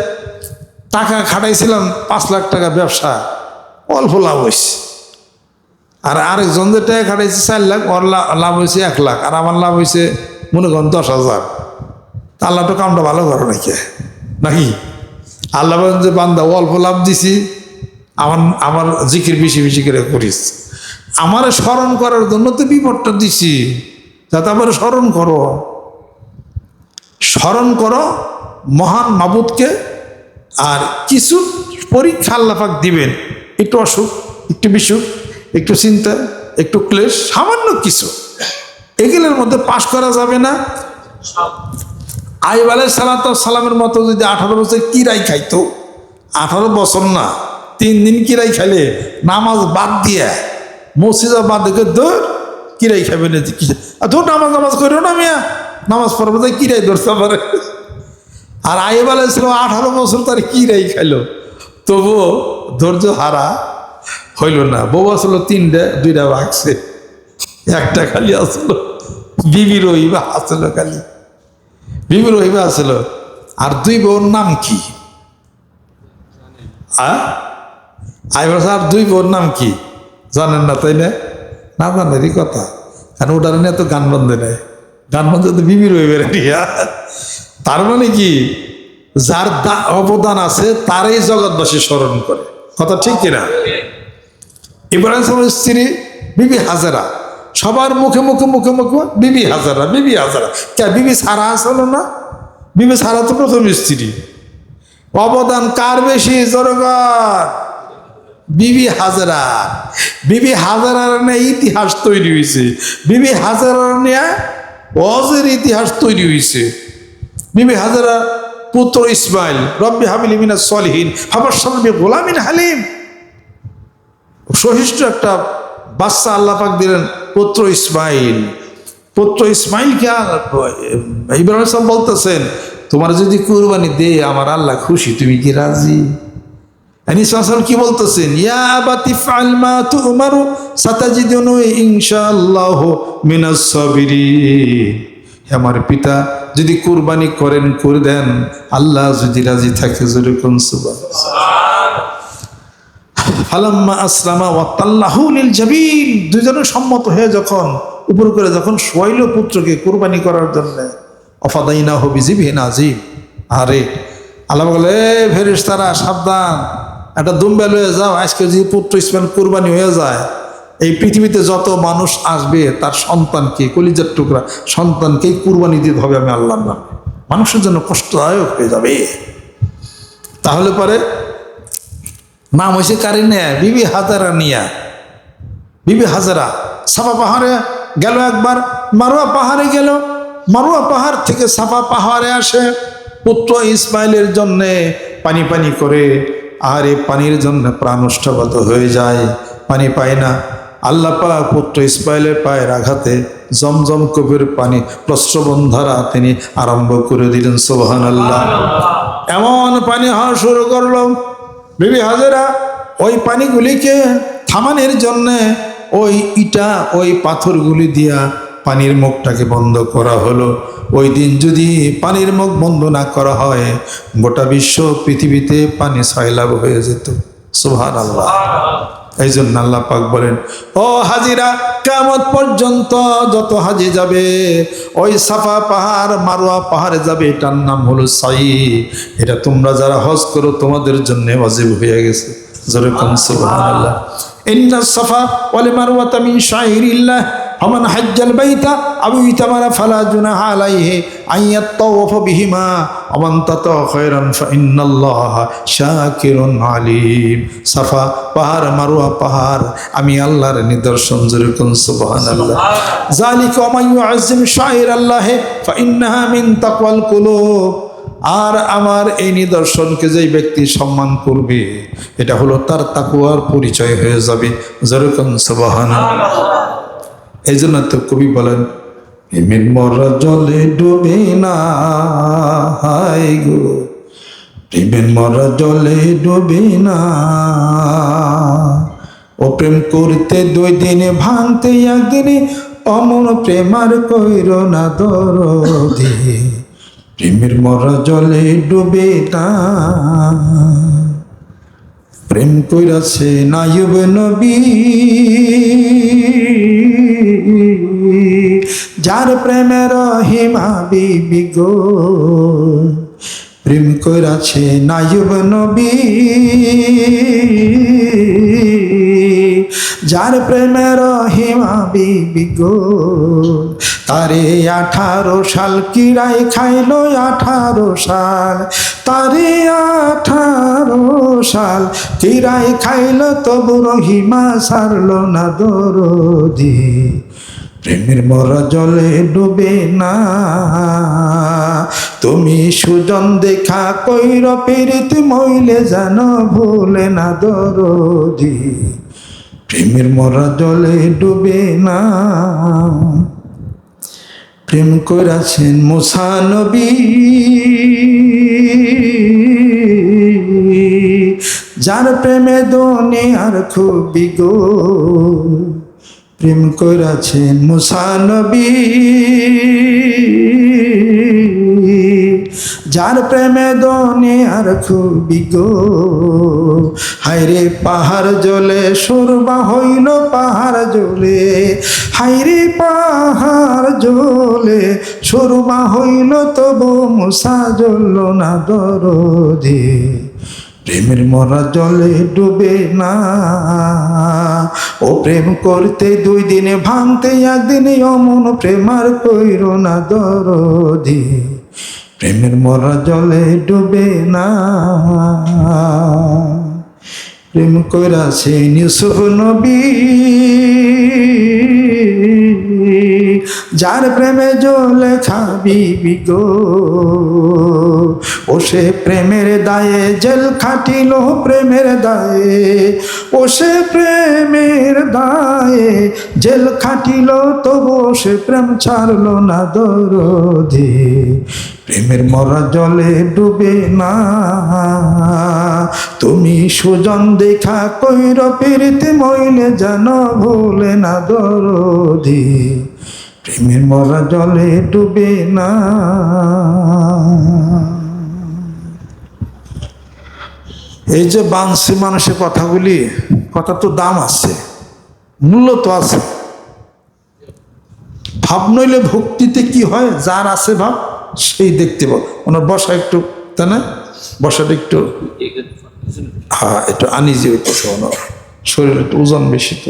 টাকা খাটাইছিলাম 5 লাখ টাকা ব্যবসা, অল্প লাভ হয়েছে। আর আরেকজন যে টাকা খাটাইছে 4 লাখ, ওর লাভ হয়েছে 1 লাখ, আর আমার লাভ হয়েছে মনে করেন 10,000। আল্লাহ তো কামটা ভালো করো নাকি? আল্লাহ বলেন যে বান্দা অল্প লাভ দিছি, আমার জিকির বেশি বেশি করে করিস। আমার স্মরণ করার জন্য তো বিপদটা দিছি, যাতে আমার স্মরণ করো। স্মরণ করো মহান মাবুদকে। আর কিছু পরীক্ষা আল্লাহ পাক দিবেন, একটু অসুখ, একটু বিসুখ, একটু চিন্তা, একটু ক্লেশ, সামান্য কিছু। এগুলোর মধ্যে পাশ করা যাবে না। আইয়ুব আলাইহিস সালামের মতো যদি 18 বছর কিরাই খাইতো, 18 বছর না 3 দিন কিরাই খাইলে, নামাজ বাদ দিয়ে মসজিদে বাদ দেখে ধর কিরাই খাবে না, ধর নামাজ করো না মিয়া, নামাজ পড়বো তাই কিরাই ধরতে পারে। আর আইয়ুব আলাইহিস সালাম 18 বছর তার কিরাই খাইলো, তবুও ধৈর্য হারা হইল না। বউ আসলো 3টা, 2টা ভাগছে, একটা খালি আসলো। বিবি রহিবা আসলো, খালি বিবি রহিবা আসলো। আর 2 বউর নাম কি? আর 2 বউর নাম কি জানেন না, তাই না? না জানেরই কথা। কারণ ওটার নিয়ে তো গান বন্ধে নেয়, গান বন্ধে তো বিবি রহিবের। তার মানে কি, যার অবদান আছে তারই জগৎবাসী স্মরণ করে। কথা ঠিক কিনা? ইব্রাহিম সাহেবের স্ত্রী বিবি হাজারা, সবার মুখে মুখে মুখে মুখে বিবি হাজারা, বিবি হাজারা। কে বিবি সারা আসলো না? বিবি সারা তো প্রথম স্ত্রী। অবদান কার বেশি? জনগণ, বিবি হাজারা। বিবি হাজারার নিয়ে ইতিহাস তৈরি হয়েছে, বিবি হাজারার নিয়ে অজের ইতিহাস তৈরি হয়েছে। বিবি হাজারা পুত্র ইসমাইল, রব্বি হাবিলি মিনাস সলিহিন ফাবাশশারনি বিগুলামিন হালিম। সহিষ্ণু একটা বাচ্চা আল্লাহ পাক দিলেন, পুত্র ইসমাইল। পুত্র ইসমাইলকে ইব্রাহিম সাহেব বলতেছেন, তোমার যদি কুরবানি দে আমার আল্লাহ খুশি, তুমি কি রাজি? ইসমাইল কি বলতেছেন? ইয়া আবাতি ফাআল মা তু'মারু সাতাজিদুনি ইনশাআল্লাহু মিনাস সাবিরিন। আমার পিতা যদি কুরবানি করেন করে দেন, আল্লাহ যদি রাজি থাকে, জোরে কোন সুবহানাল্লাহ। ফালাম্মা আসলামা ওয়া তাল্লাহু লিল জাবিন, দুজনে সম্মত হয়ে যখন উপর করে যখন শোয়াইল পুত্রকে কুরবানি করার জন্য, অফাদাইনাহু বিযিবহিন আযীম। আরে আল্লাহ বলে, ফেরেশতারা সাবধান, একটা দুম্বা লয়ে যাও, আজকে যদি পুত্র ইসমাইল কুরবানি হয়ে যায়, এই পৃথিবীতে যত মানুষ আসবে তার সন্তানকে, কলিজার টুকরা সন্তানকেই কুরবানি দিতে হবে আমি আল্লাহর নামে। মানুষের জন্য কষ্টদায়ক হয়ে যাবে। তাহলে পরে নাম হয়েছে কারিনা বিবি হাজারা নিয়া। বিবি হাজারা সাফা পাহাড়ে গেল একবার, মারুয়া পাহাড়ে গেল, মারুয়া পাহাড় থেকে সাফা পাহাড়ে আসে পুত্র ইসমাইলের জন্যে পানি পানি করে। আর এই পানির জন্য প্রাণ উষ্ঠবত হয়ে যায়, পানি পায় না। আল্লাহ পাক পুত্র ইসমাইলের পায়ের আঘাতে জমজম কূপের পানি প্রস্রবণ ধারা তিনি আরম্ভ করে দিলেন। সুবহানাল্লাহ। এমন পানি হওয়া শুরু করলো, বিবি হাজেরা ওই পানিগুলিকে থামানোর জন্যে ওই ইটা ওই পাথরগুলি দিয়া পানির মুখটাকে বন্ধ করা হলো। ওই দিন যদি পানির মুখ বন্ধ না করা হয়, গোটা বিশ্ব পৃথিবীতে পানি সয়লাব হয়ে যেত। সুবহানাল্লাহ। এই জন্য আল্লাহ পাক বলেন, ও হাজিরা, কিয়ামত পর্যন্ত যত হাজি যাবে ওই সাফা পাহাড় মারওয়া পাহাড়ে যাবে, এটার নাম হলো সাই। এটা তোমরা যারা হজ করো তোমাদের জন্য ওয়াজিব হয়ে গেছে। যেরকম সুবহানাল্লাহ। ইন্না সাফা ওয়াল মারওয়াতা মিন শাইরিল্লাহ ফামান হাজ্জাল বাইতা আও ইতামারা ফালা জুনাহা আলাইহি আন ইয়াতাওয়াফা বিহিমা ওয়া মান তাতা খায়রান ফা ইন্নাল্লাহা শাকিরুন আলিম। সাফা পাহাড় মারওয়া পাহাড় আমি আল্লাহর নিদর্শন। যেরকম সুবহানাল্লাহ। যালিকা ওয়া মান ইউআযযিম শাইরাল্লাহি ফা ইন্নাহা মিন তাকওয়াল কুলুব। আর আমার এই নিদর্শনকে যেই ব্যক্তি সম্মান করবে, এটা হলো তার তাকওয়ার পরিচয় হয়ে যাবে। যেরকম সুবহানাল্লাহ। এই জন্য তো কবি বলেন, প্রেমের মরা জলে ডুবে না, হায় গো প্রেমের মরা জলে ডুবে না, ও প্রেম করতে 2 দিনে ভাঙতে 1 দিনে, অমন প্রেমার কইর না দরদি, প্রেমের মরা জলে ডুবে না। প্রেম কইরাছে নাইব নবী, যার প্রেমের হিমা বিবি গো, প্রেম কইরাছে নাইব নবী, যার প্রেমের হিমা বিবি গো। তারে 18 সাল কিরাই খাইলো, 18 সাল তারে 18 সাল কিরাই খাইলো, তবু রহিমা সারলো না দরদি, প্রেমের মরা জলে ডুবে না। তুমি সুজন দেখা কইর পিরিতি মইলে জানো ভুলে না দরদি, প্রেমের মরা জলে ডুবে না। প্রেম করেছেন মুসা নবী, যার প্রেমে দুনিয়ার খুবই গো, প্রেম করেছেন মুসা নবী, যার প্রেমে দুনিয়ার খুবই গো। হায়রে পাহাড় জ্বলে সুরমা হইল পাহাড় জ্বলে, হায়রে পাহাড় জ্বলে সুরমা হইল, তবু মুসা জ্বলল না দরদি, প্রেমের মরা জলে ডুবে না। ও প্রেম করতে 2 দিনে ভাঙতে 1 দিনে, অমন প্রেমার কইর না দরদি, প্রেমের মরা জলে ডুবে না। প্রেম কইরাছেন ইউসুফ নবী, যার প্রেমে জলে খাবিবি গো, ও সে প্রেমের দায়ে জেল খাটিল, প্রেমের দায়ে ও সে প্রেমের দায়ে জেল খাটিল, তবু সে প্রেম ছাড়লো না দরদি, প্রেমের মরা জলে ডুবে না। তুমি সুজন দেখা কইর পিরিতি মইলে জানো ভুলে না দরদি, প্রেমের মরা জলে ডুবে না। এই যে বাংসি মানুষের কথাগুলি, কথা তো দাম আছে, মূল্য তো আছে। ভাব নইলে ভক্তিতে কি হয়, যার আছে ভাব সেই দেখতে পাও। ওনার বসা একটু, তাই না, বসাটা একটু হ্যাঁ একটু আনিজি হইতেছে, ওনার শরীরে একটু ওজন বেশি, তো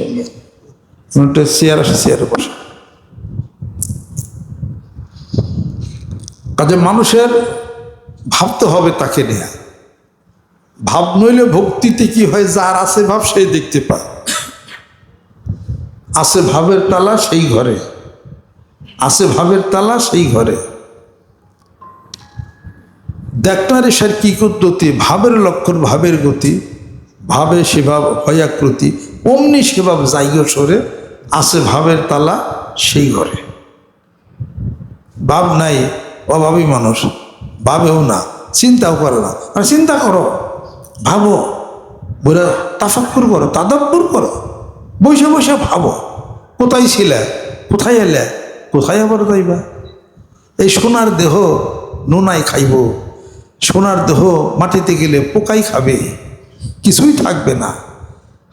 একটা চেয়ার আসে, চেয়ারে বসা। কাজে মানুষের ভাবতে হবে তাকে নিয়ে, ভাব নইলে ভক্তিতে কি হয়, যার আছে ভাব সেই দেখতে পায়। আছে ভাবের তালা সেই ঘরে, আছে ভাবের তালা সেই ঘরে। দেখনারে সার কি কুদরতি, ভাবের লক্ষণ ভাবের গতি, ভাবে সেভাব হয়াকৃতি, অমনি সেভাব জায়গা সরে, আছে ভাবের তালা সেই ঘরে। ভাব নাই অভাবী মানুষ, ভাবেও না, চিন্তাও করে না। আর চিন্তা করো, ভাবো, বলে তাফাক্কুর করো, তাদাব্বুর করো, বসে বসে ভাবো, কোথায় ছিলে, কোথায় এলে, কোথায় আবার যাইবা। এই সোনার দেহ নোনাই খাইব, সোনার দেহ মাটিতে গেলে পোকাই খাবে, কিছুই থাকবে না,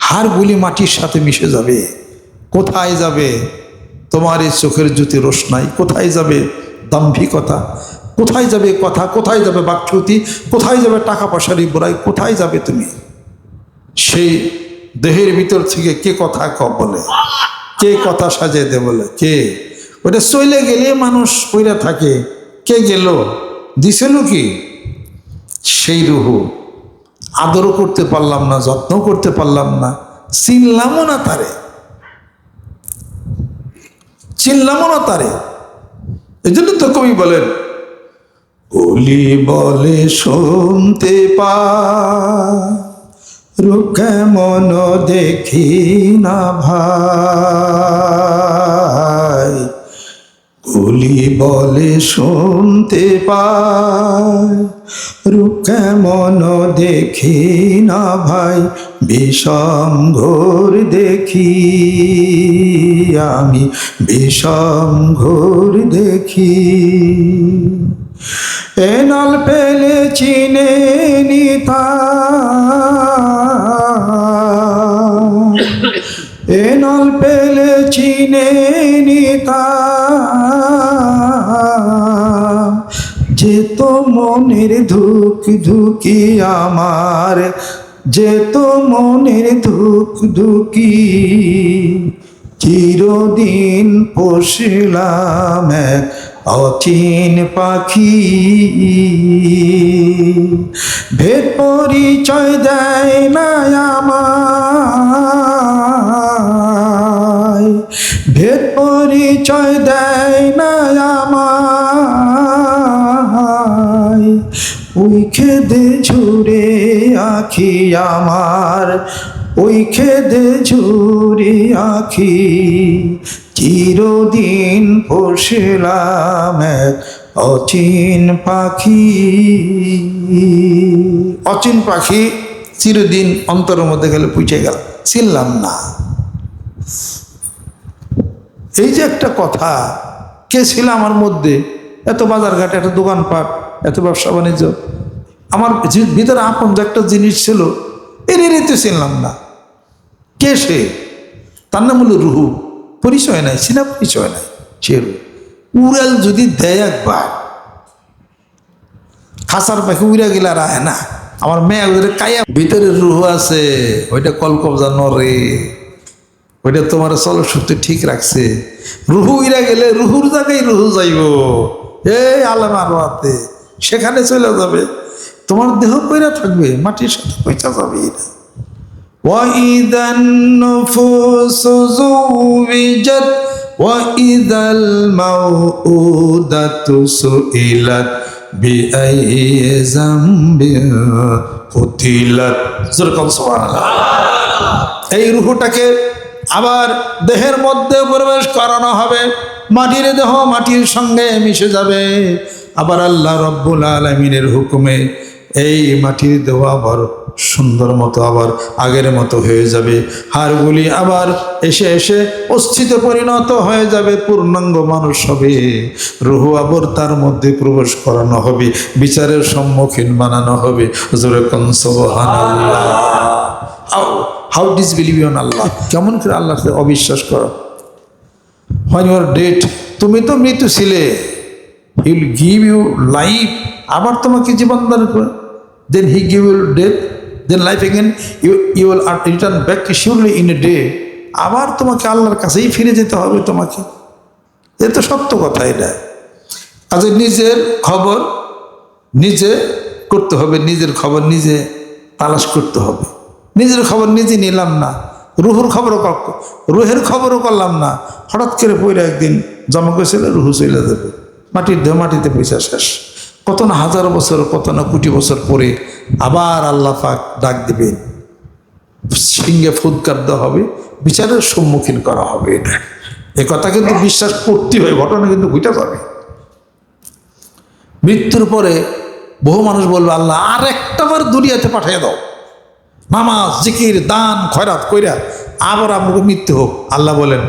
হাড়গুলি মাটির সাথে মিশে যাবে। কোথায় যাবে তোমার এই চোখের জ্যোতি রোশনাই, কোথায় যাবে দাম্ভিকতা, কোথায় যাবে কথা, কোথায় যাবে বাকচ্যুতি, কোথায় যাবে টাকা পয়সার বুড়াই, কোথায় যাবে তুমি? সেই দেহের ভিতর থেকে কে কথা বলে, কে কথা সাজিয়ে দে বলে, কে? ওটা চলে গেলে মানুষ কইরা থাকে, কে গেল, দিছিল কি? সেই রুহু আদরও করতে পারলাম না, যত্ন করতে পারলাম না, চিনলামও না তারে, চিনলামও না তারে। এই জন্য তো কবি বলেন, কলি বলে শুনতে পায়, রূপ কেমন দেখি না ভাই, কলি বলে শুনতে পায়, রূপ কেমন দেখি না ভাই, বিষম ঘোর দেখি আমি, বিষম ঘোর দেখি। এনাল পেলে চিনে নিতা, এনাল পেলে চিনে নিতা, যে তো মনের ধুক ধুকি আমার, যে তো মনের ধুক ধুকি, চিরদিন পোষলাম এক অচিন পাখি, ভেদ পরিচয় দেয় না আমায়, ভেদ পরিচয় দেয় না আমায়, ওই খেদে ঝুরে আখি আমার, ওই খেদে ঝুরে আখি, চিরদিন পোষলাম এক অচিন পাখি। অচিন পাখি চিরদিন অন্তরের মধ্যে গেলে পুঁছে গেল, চিনলাম না। এই যে একটা কথা, কে ছিল আমার মধ্যে, এত বাজারঘাটে, এত দোকানপাট, এত ব্যবসা বাণিজ্য, আমার ভিতরে আপন যে একটা জিনিস ছিল, এর তো চিনলাম না। কে সে? তার নাম হলো রুহু। পরিচয় নাই, চিনা পরিচয় নাই। সে উড়াল যদি দেয় একবার, খাসার পাখি উড়ে গেলে আর আয় না। আমার মেয়ে ওদের কায়া ভিতরে রুহু আছে, ওইটা কলকবজা নরে, ওইটা তোমার চলশক্তি ঠিক রাখছে। রুহু উড়ে গেলে রুহুর জায়গায় রুহু যাইব, এই আলাম আরোয়াতে, সেখানে চলে যাবে। তোমার দেহ কইরা থাকবে, মাটির সাথে পয়সা যাবে। وَإِذَا النُّفُوسُ زُوِّجَتْ وَإِذَا الْمَوْءُودَةُ سُئِلَتْ بِأَيِّ ذَنبٍ قُتِلَتْ। সুবহানাল্লাহ। এই রূহটাকে আবার দেহের মধ্যে প্রবেশ করানো হবে, মাটির দেহ মাটির সঙ্গে মিশে যাবে। আবার আল্লাহ রব্বুল আলামিনের হুকুমে এই মাটির দেহ আবার সুন্দর মতো আবার আগের মতো হয়ে যাবে। হাড়গুলি আবার এসে এসে অস্থিতে পরিণত হয়ে যাবে, পূর্ণাঙ্গ মানুষ হবে। রুহু আবার তার মধ্যে প্রবেশ করানো হবে, বিচারের সম্মুখীন বানানো হবে। হুজুরে কোন সুবহানাল্লাহ। হাউ ডিসবিলিভ অন আল্লাহ, কেমন করে আল্লাহকে অবিশ্বাস করো। হোয়েন ইউ আর ডেড, তুমি তো মৃত্যু ছিলে, he will give you life, আবার তোমাকে জীবন দান করে। Then he give you death, then life again, you will return back surely in a day. আবার তোমাকে আল্লাহর কাছেই ফিরে যেতে হবে তোমাকে। এ তো সত্য কথা। এটা আজ নিজের খবর নিজে করতে হবে, নিজের খবর নিজে তালাশ করতে হবে। নিজের খবর নিজে নিলাম না, রুহের খবরও করলাম না। হঠাৎ করে পড়ে একদিন জমা করেছিল, রুহু চলে যাবে, মাটির দেহ মাটিতে পয়সা শেষ। কত না হাজার বছর, কত না কোটি বছর পরে আবার আল্লাহ পাক ডাক দিবেন, সিংহে ফুৎকার দেওয়া হবে, বিচারের সম্মুখীন করা হবে। এটা এ কথা কিন্তু বিশ্বাস করতে হয়, ঘটনা কিন্তু ঘটে যাবে। মৃত্যুর পরে বহু মানুষ বলবে, আল্লাহ আর একটাবার দুনিয়াতে পাঠিয়ে দাও, নামাজ জিকির দান খয়রাত কইরা আবার আমাকে মৃত্যু হোক। আল্লাহ বলেন,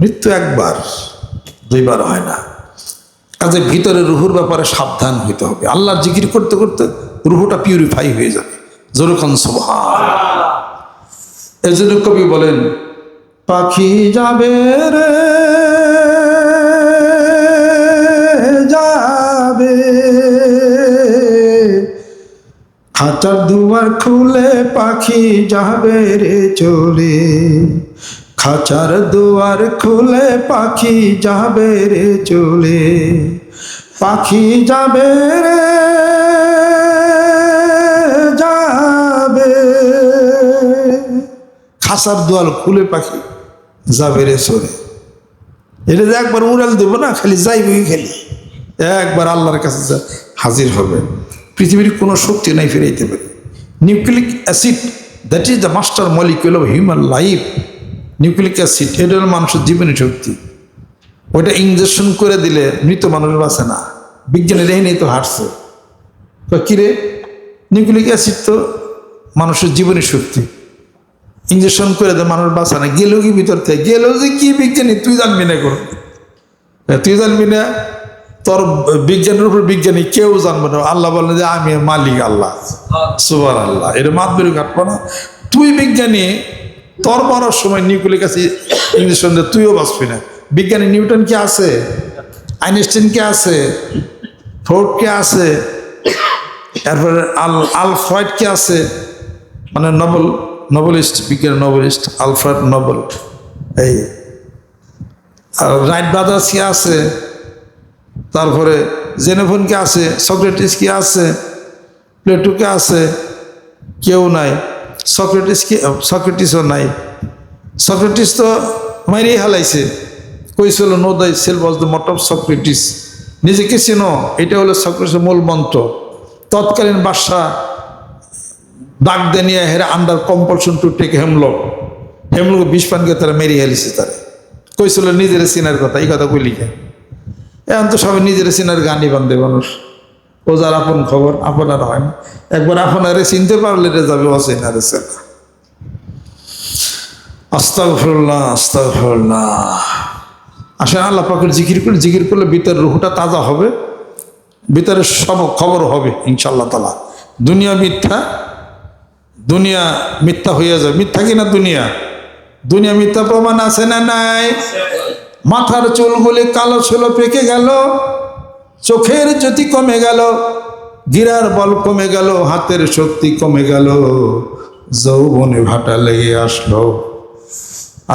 মৃত্যু একবার, দুইবার হয় না। কাজে ভিতরে রুহুর ব্যাপারে সাবধান হইতে হবে। আল্লাহর জিকির করতে করতে রুহুটা পিউরিফাই হয়ে যাবে। যেরকম সুবহানাল্লাহ। এই জন্য কবি বলেন, পাখি যাবে রে যাবে, খাঁচার দুয়ার খুলে পাখি যাবে রে চলে, খাঁচার দুয়ার খুলে পাখি যাবে রে চলে, পাখি যাবে রে যাবে, খাঁচার দুয়ার খুলে পাখি যাবে রে চলে। এটা যে একবার উড়াল দেবো না, খালি যাইবই, খালি একবার আল্লাহর কাছে হাজির হবে। পৃথিবীর কোনো শক্তি নাই ফিরাইতে পারে। Nucleic acid, that is the master molecule of human life. Nucleic acid এটা হলো মানুষের জীবনী শক্তি। ওইটা ইঞ্জেকশন করে দিলে মৃত মানুষ বাঁচে না। বিজ্ঞানের এই নিয়ে তো হাঁটছে, কিরে নিউক্লিক অ্যাসিড তো মানুষের জীবনী শক্তি, ইঞ্জেকশন করে দেয় মানুষ বাঁচে না। গেল কি ভিতর থেকে গেল যে কি বিজ্ঞানী, তুই জানবি না, করো তুই জানবি না, তোর বিজ্ঞানের উপর বিজ্ঞানী কেউ জানবে না। আল্লাহ বলেন যে আমি মালিক আল্লাহ, সুবহানাল্লাহ। এটা মাতবরি কাটবো না। তুই বিজ্ঞানী, তোর মরার সময় নিউক্লিক অ্যাসিড ইঞ্জেকশন দিয়ে তুইও বাঁচবি না। বিজ্ঞানী নিউটন কে আছে, আইনস্টাইন কে আছে, ফোর্ড কে আছে, তারপরে আলফ্রেড কে আছে, মানে নোবেলিস্ট, বিজ্ঞানের নোবেলিস্ট আলফ্রেড নোবেল, এই রাইট ব্রাদার্স কে আছে, তারপরে জেনেফন কে আছে, সক্রেটিস কে আছে, প্লেটো কে আছে, কেউ নাই। সক্রেটিসও নাই। সক্রেটিস তো মারিয়ে হালাইছে, কইছিল know thyself was the motto of Socrates, নিজেকে চিনো, এটা হলো সক্রেটিসের মূল মন্ত্র। তৎকালীন বাদশাহ ডাক দিয়ে নিয়ে হেরা under compulsion to take hemlock বিষ পানকে তারা মেরিয়ে হেলিছে। তারা কইছিল নিজের চিনার কথা, এই কথা কইলি কেন? এখন তো সবাই নিজের চিনার গানই বান্ধে মানুষ। ও যার আপন খবর আপনার হয় না, একবার আপনারে চিনতে পারলে রে যাবে অচেনারে চেনা। আস্তাগফিরুল্লাহ, আস্তাগফিরুল্লাহ। আসলে আল্লাহ পাকের জিকির করলে ভিতরের রুহটা তাজা হবে, ভিতরের সব খবর হবে ইনশাআল্লাহ তাআলা। দুনিয়া মিথ্যা হয়ে যাবে। মিথ্যা কিনা দুনিয়া মিথ্যা প্রমাণ আছে না নাই? মাথার চুলগুলি কালো ছিল, পেকে গেল, চোখের জ্যোতি কমে গেল, গিরার বল কমে গেল, হাতের শক্তি কমে গেল, যৌবনে ভাটা লেগে আসলো।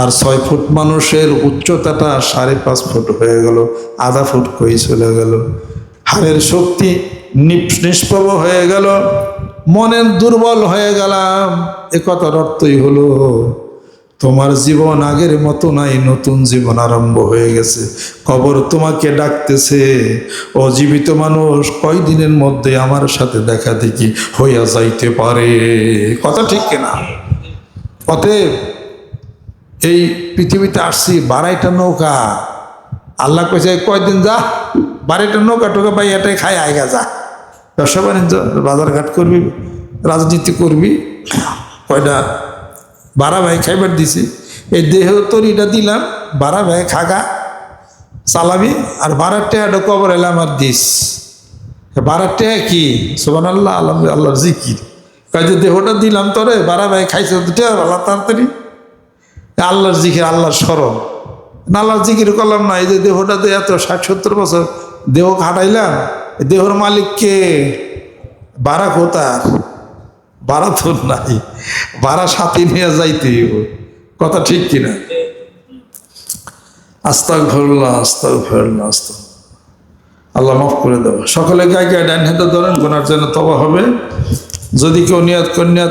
আর 6 ফুট মানুষের উচ্চতাটা 5.5 ফুট হয়ে গেল, আধা ফুট কই চলে গেল। হাড়ের শক্তি নিষ্প্রভ হয়ে গেল, মনের দুর্বল হয়ে গেলাম। এ কথার অর্থই হলো তোমার জীবন আগের মতো নাই, নতুন জীবন আরম্ভ হয়ে গেছে। কবর তোমাকে ডাকতেছে, অজীবিত মানুষ কয়দিনের মধ্যে আমার সাথে দেখা দেখি হইয়া যাইতে পারে। কথা ঠিক কিনা? অতএব এই পৃথিবীতে আসছি 12টা নৌকা। আল্লাহ কইছে কয়দিন যা, 12টা নৌকা টোকা পাই, এটাই খাই আয়গা যা, ব্যবসা বাণিজ্য বাজারঘাট করবি, রাজনীতি করবি। কয়টা 12 ভাই খাইবার দিছি, এই দেহ তরিটা দিলাম, 12 ভাই খাগা চালাবি, আর 12 টাকা কবর এলাম আর দিস। 12 টাকা কি? সুবহানাল্লাহ, আলহামদুলিল্লাহ, আল্লাহর জিকির। কাজে দেহটা দিলাম তোরে, 12 ভাই খাইছে আল্লাহ তাড়াতাড়ি, আল্লাহর জিকির, আল্লাহর স্মরণ। আল্লাহর জিকির করলাম না, এই যে দেহটাতে এত 60-70 বছর দেহ খাটাইলাম, দেহর মালিককে ভাড়া কোথার? ভাড়া তো নাই, ভাড়া সাথে নিয়ে যাইতে হইব। কথা ঠিক কিনা? আস্তাগফিরুল্লাহ, আস্তাগফিরুল্লাহ, আস্তাগফিরুল্লাহ। আল্লাহ মাফ করে দেবো। সকলে গায়ে গায়ে ডান হাতে ধরেন, গোনার জন্য তওবা হবে। যদি কেউ নিয়াত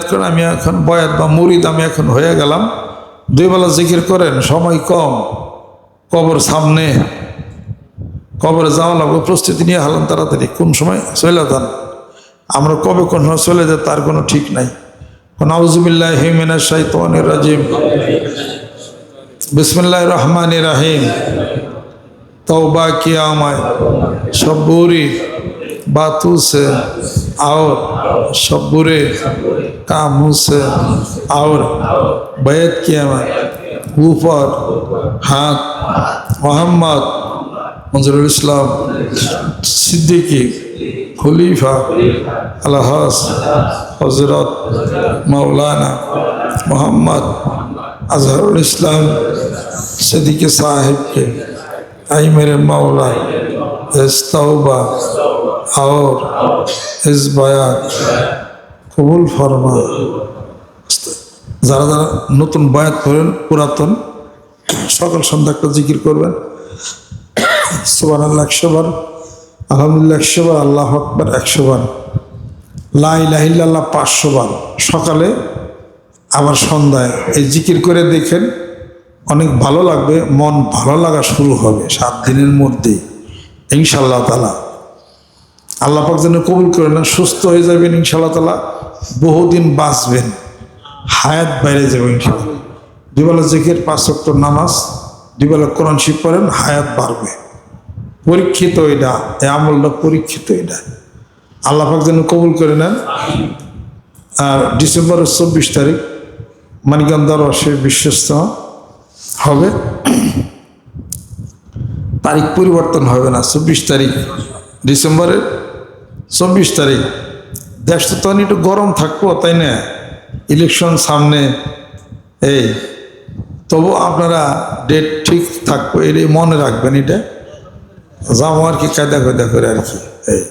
করেন আমি এখন বয়াত বা মুরিদ আমি এখন হয়ে গেলাম, 2 বেলা জিকির করেন, সময় কম, কবর সামনে, কবরে যাওয়া লাগবে, প্রস্তুতি নিয়ে হালান তাড়াতাড়ি। কোন সময় চলে যান, আমরা কবে কোন সময় চলে যায় তার কোনো ঠিক নাই। নাউযুবিল্লাহি মিনাশ শাইতানির রাজিম, बिस्मिल्लाहिर रहमानिर रहीम। तौबा किया मैं सब बुरी बातों से और सब बुरे कामों से, और बैत किया मैं ऊपर हाथ मोहम्मद मंजरुल इस्लाम सिद्दीकी खलीफा अलहास हजरत मौलाना मोहम्मद अजहरुल इस्लाम सिद्दीकी साहिब के आई मेरे मौला इस तौबा और इस बयान कबूल फरमा। যারা যারা নতুন বয়াত করেন, পুরাতন, সকাল সন্ধ্যা একটা জিকির করবেন। সুবহানাল্লাহ 100 বার, আলহামদুলিল্লাহ 100 বার, আল্লাহু আকবার 100 বার, লা ইলাহা ইল্লাল্লাহ 500 বার সকালে, আবার সন্ধ্যায় এই জিকির করে দেখেন, অনেক ভালো লাগবে, মন ভালো লাগা শুরু হবে 7 দিনের মধ্যেই ইনশাআল্লাহ তাআলা। আল্লাহ পাক যেন কবুল করে নেন, সুস্থ হয়ে যাবেন ইনশাআল্লাহ তাআলা, বহুদিন বাঁচবেন, হায়াত বাইরে যাবে ইনশাআল্লাহ। 2 বেলা জিকির, 5 ওয়াক্ত নামাজ, 2 বেলা কোরআন শরীফ পড়েন, হায়াত বাড়বে। পরীক্ষিত এটা, এই আমলটা পরীক্ষিত এটা, আল্লাহ পাক যেন কবুল করে নেন। আর ডিসেম্বরের 24 তারিখ মানিকগঞ্জ দরবারে বিশ্বস্ত হবে, তারিখ পরিবর্তন হবে না, 24 তারিখ ডিসেম্বরের 24 তারিখ। দেশটা তো একটু গরম থাকবো, তাই না, ইলেকশন সামনে, এই তবু আপনারা ডেট ঠিক থাকবো, এটা মনে রাখবেন। এটা যাবো আর কি কায়দা কায়দা করে আর কি। এই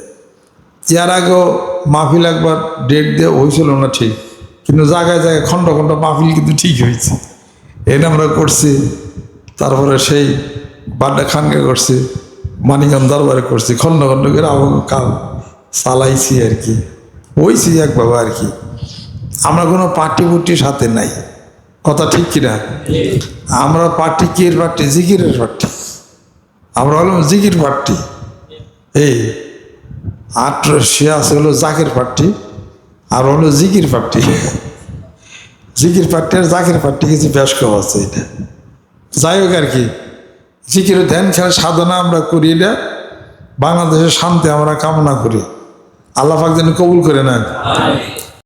এর আগেও মাহফিল একবার ডেট দিয়ে হয়েছিল না ঠিক, কিন্তু জায়গায় জায়গায় খণ্ড খণ্ড মাহফিল কিন্তু ঠিক হয়েছে। এটা আমরা করছি, তারপরে সেই বাড্ডা খানকে করছি, মানিকগঞ্জ দরবারে করছি, খণ্ড খণ্ড করে আমাকে কাল চালাইছি আর কি, হয়েছি একভাবে আর কি। আমরা কোনো পার্টি পুটির সাথে নাই, কথা ঠিক কিনা? আমরা পার্টি কির পার্টি? জিকিরের পার্টি। আমরা হলাম জিকির পার্টি। এই 8 আছে হলো জাকির পার্টি, আর হলো জিকির পার্টি। জিকির পার্টি আর জাকির পার্টি কিছু বেশ কম আছে। এটা যাই হোক আর কি, জিকির ধ্যান খেলা সাধনা আমরা করি, এটা বাংলাদেশের শান্তি আমরা কামনা করি। আল্লাহ পাক যেন কবুল করে নেন।